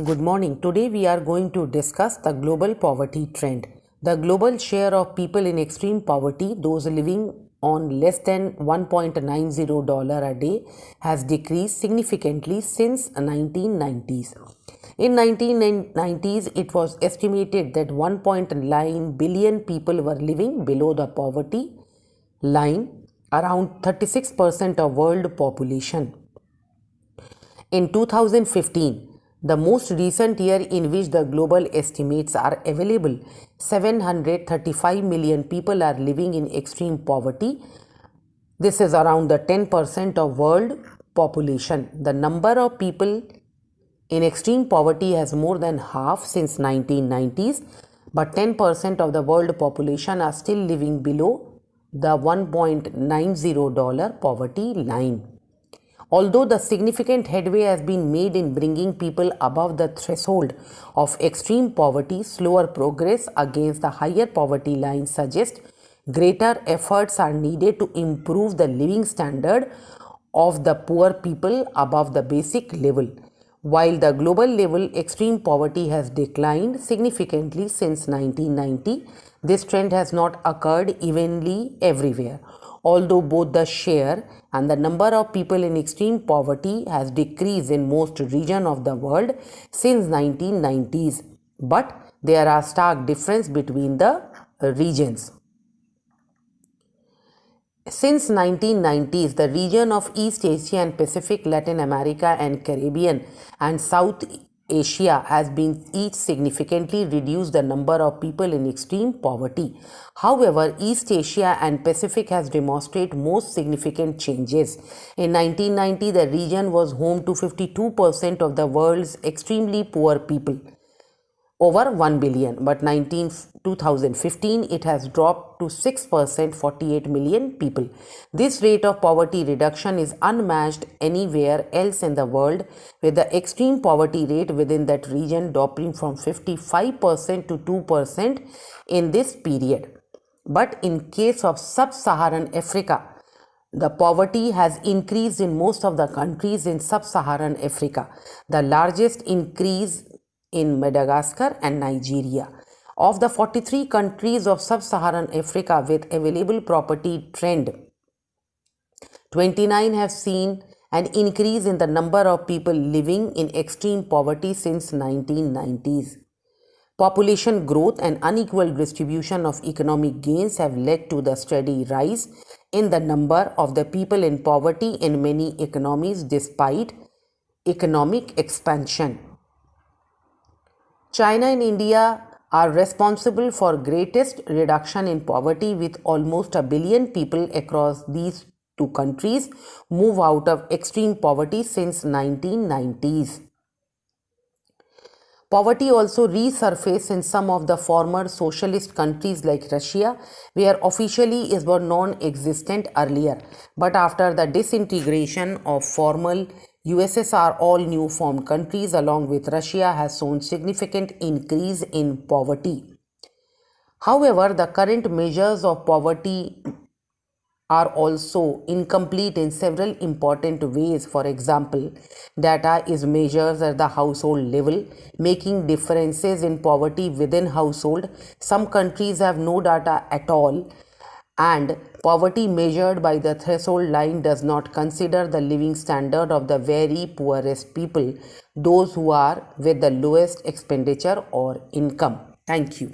Good morning. Today we are going to discuss the global poverty trend. The global share of people in extreme poverty, those living on less than $1.90 a day, has decreased significantly since 1990s. In 1990s, it was estimated that 1.9 billion people were living below the poverty line, around 36% of world population. In 2015, the most recent year in which the global estimates are available, 735 million people are living in extreme poverty. This is around the 10% of world population. The number of people in extreme poverty has more than half since 1990s, but 10% of the world population are still living below the $1.90 poverty line. Although the significant headway has been made in bringing people above the threshold of extreme poverty, slower progress against the higher poverty line suggests greater efforts are needed to improve the living standard of the poor people above the basic level. While the global level extreme poverty has declined significantly since 1990, this trend has not occurred evenly everywhere. Although both the share and the number of people in extreme poverty has decreased in most regions of the world since 1990s, but there are stark differences between the regions. Since 1990s, the region of East Asia and Pacific, Latin America and Caribbean and South Asia has been each significantly reduced the number of people in extreme poverty. However, East Asia and Pacific has demonstrated most significant changes. In 1990, the region was home to 52% of the world's extremely poor people, over 1 billion, but 2015 it has dropped to 6%, 48 million people. This rate of poverty reduction is unmatched anywhere else in the world, with the extreme poverty rate within that region dropping from 55% to 2% in this period. But in case of sub-Saharan Africa, the poverty has increased in most of the countries in sub-Saharan Africa. The largest increase in Madagascar and Nigeria. Of the 43 countries of sub-Saharan Africa with available property trend, 29 have seen an increase in the number of people living in extreme poverty since 1990s. Population growth and unequal distribution of economic gains have led to the steady rise in the number of the people in poverty in many economies despite economic expansion. China and India are responsible for greatest reduction in poverty, with almost a billion people across these two countries move out of extreme poverty since 1990s. Poverty also resurfaced in some of the former socialist countries like Russia, where officially it was non-existent earlier, but after the disintegration of former USSR, all new formed countries along with Russia has shown significant increase in poverty. However, the current measures of poverty are also incomplete in several important ways. For example, data is measured at the household level, making differences in poverty within household. Some countries have no data at all, and poverty measured by the threshold line does not consider the living standard of the very poorest people, those who are with the lowest expenditure or income. Thank you.